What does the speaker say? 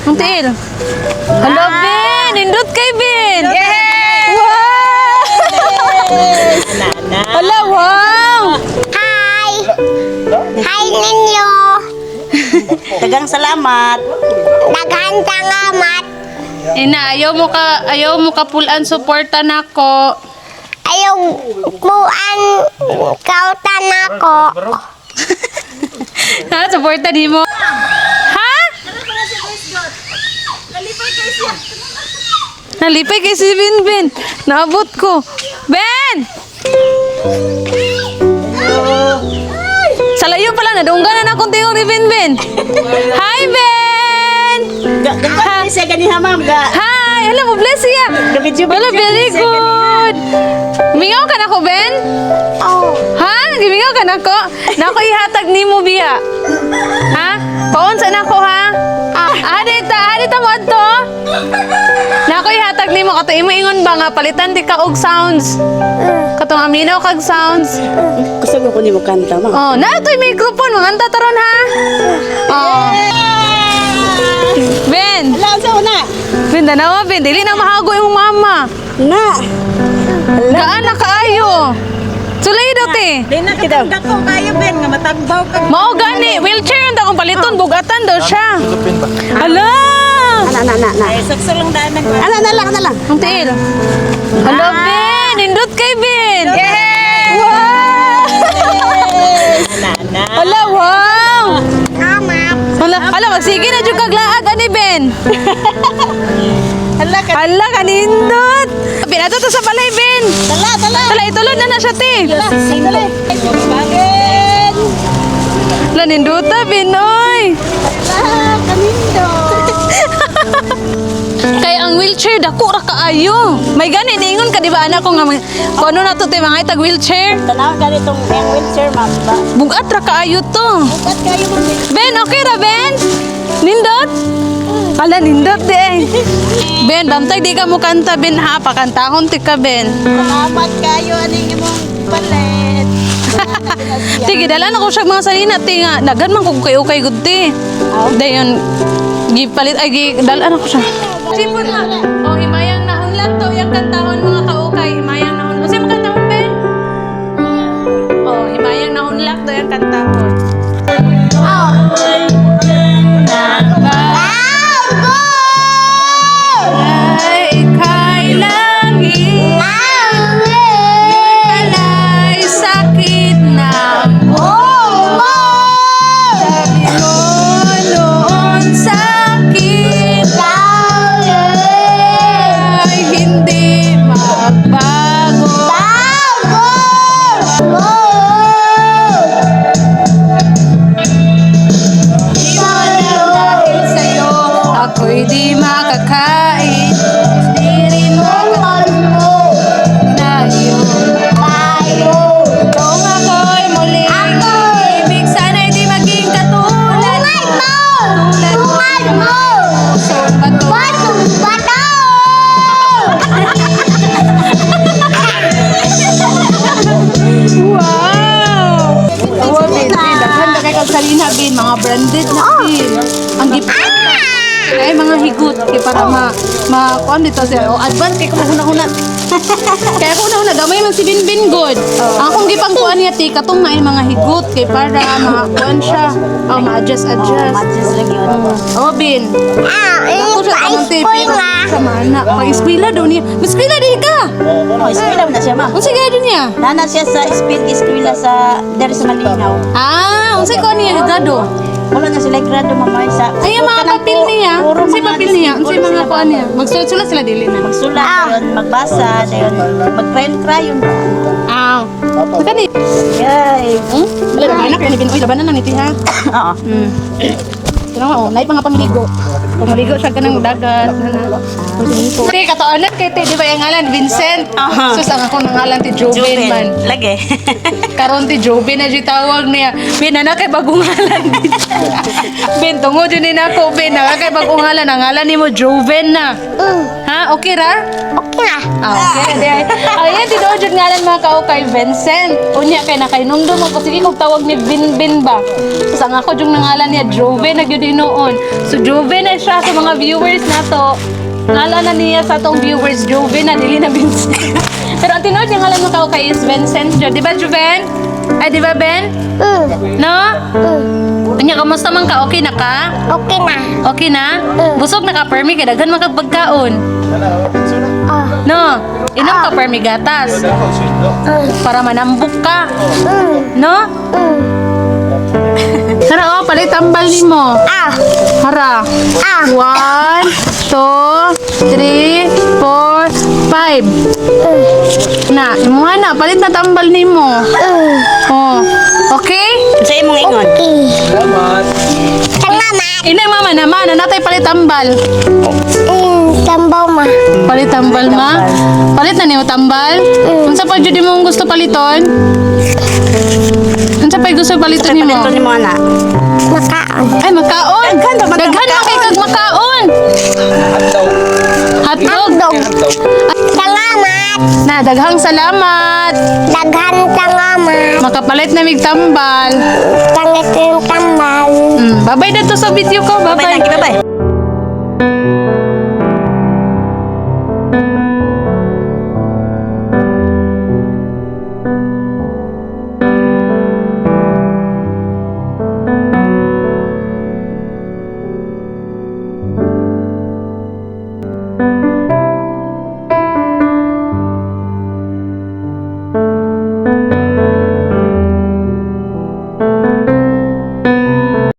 Ang tiil. Hello, Ben! Nindot kay Ben! Yay! Wow! Hello, wow! Hi! Hi ninyo! Dagang salamat. Daghan salamat! Ina, ayaw mo ka pulan suporta nako. Ayaw kuan kautan ako. Ha, suporta di mo. Ha? Nalipay kay si Ben. Naabot ko. Ben! Sa layo pala, nadunggan na akong tingog ni Ben. Hi, Ben! Gagawin siya ganiha, ma'am. Hi! Hala mo, bless siya. Wala, very good. Mingaw ka na ko, Ben? Oh, Ha? Gimingaw ka na ko? Nako ihatag ni mo, Biya. Ha? Paunsa na ko, ha? Hadita mo ato? Nako ihatag ni mo. Kato imo-ingon ba nga, palitan di ka og sounds. Katong aminaw kag sounds. Gusto ko ni mo kanta, ma'am. Oh, na ito'y microphone. Manganta taron, ha? Oh. Ben! Ala, sa una. Ben, danawa, Ben. Dili na mahago yung mama. Na. Gaan na kaayo. Sulay do, te. Di na kita. Dako kayo, Ben, nga matagbaw ka. Mao gani, wheelchair ang akong paliton, bugatan daw siya. Hala! Na. Ay, saksa lang daan ng na lang. Ang tiil. Hala, Ben! Nindot kay Ben! Yay! Wow! Na. Hala, wow! salamat! Hala, magsige na dyan kaglaag ani, Ben! Hala ka. Hala, kanindot! Ben, ato to sa balay, Ben! Tala. Hala, itulod na siya, te! Dali. Bagin. Hala, nindota, Ben, oy! Hala, kanindo. Kaya ang wheelchair, dako ra kaayo. May gani, niingon ka, di ba, anak ko nga, kung ano na to, te, mga itag wheelchair? Tanaw ganitong yung wheelchair, ma'am, ba? Bugat ra kaayo to. Ba't kayo, ma'am? Ben, okay ra, Ben? Nindot? Ala, nindot de. Ben, bantay di ka mo kanta, Ben, ha? Pakantahon ti ka, Ben. Salamat kayo, aning imong palit. Sige, dalan ako siya mga salina, ti nga. Dagan man kung kayo-kay good, ti. Dayon, gipalit, ay, dalan ako siya. Sipon na. O, himayang nahunlat to, yung kantahon mga kaukay. Himayang nahunlat. O, sino kantahon, Ben? O, himayang nahunlat to, yung kantahon. Ay, ika'y langit. Alay, sakit ng sabi mo noon sakit ay hindi magbago. Di mo alam dahil sa'yo ako'y di makakain. Di rin mo na yun. Kung ako'y muling ibig, sana'y di maging katulad mo. Pusong bato. Wow! Awa, Ben, daghan na kay Salina, Ben, mga branded na, Ben. Ang gipan ay mga higot kay para kuan dito sir. O advance kay kung una-una. Kaya kung una-una gamay man si Binbin good. Ang kung gipang kuan niya ti katong na mga higot kay para kuan siya. O ma-adjust. Matches lang yun. O Bin. Ako siya tamang tipi. Sa mana. Pag-eskwela daw niya. Eskwela di ka. Oh, eskwela na siya, ma'am. Unsa gado niya? Nana siya sa speed eskwela sa dari sa Malinaw. Unsa ko niya gado? Wala na sila grado, mamay sa... Ay, ang mga papel niya. Unsay papel niya? Unsay mga kuan niya? Magsulat sila dili na. Magsulat, dayon magbasa, dayon mag-crayon. Ah. Kani. Yay! Wala ba anak ni Bin? Oy, labanan na niti ha. Oo. Tinawa oh, naay mga pamiligo. Pamiligo siya kanang dagat na. Pre kataanan kay ti di ba yung ngalan Vincent? Sus ang ako ngalan ti Joven man. Lagi. Karon ti Joven na di tawag niya. Ben na kay bagong ngalan din. Ben tungod din nako Ben na kay bagong ngalan ang ngalan nimo Joven na. Ha? Okay ra? Okay na. Okay. Ayan, tinuod yung ngalan mga kao kay Vincent. Unya kay nakainundo mo ko. Sige kong tawag ni Binbin ba? Sa nga ko yung nangalan niya, Jove na yun noon. So Jove na siya sa mga viewers na to. Ngalan na niya sa tong viewers, Jove na, dili na Vincent. Pero ang tinuod yung ngalan mga kao kay is Vincent. Di ba, Joven? Ay, di ba, Ben? No? Unya, kamusta man ka? Okay na ka? Okay na. Okay na? Busog na ka, Permi, kaya daghan man kag pagkaon. No? Inom ka, Permi, gatas. Para manambok ka. No? Hara, palit tambal ni mo. Hara. 1, 2, 3, 4, 5. Na, imuha na, palit na tambal ni mo. Oh. Okay? Sa imong ingon. Tanga mat. Inay mama naman, natay palit tambal. Tambaw ma. Palit tambal ma? Palit na niyo tambal? Unsa pa jud mo gusto paliton? Unsa pa gusto paliton nimo? Palito ni mo ana. Makaon. Ay makaon. Daghan ba Daghan makaon? man kay kag makaon. Hotdog. Tanga mat. Na daghang salamat. Daghan tanga mat. Makapalit na mig tambal. Tangit yung tambal. Bye-bye dito sa video ko. Bye Bye-bye. bye. Bye bye.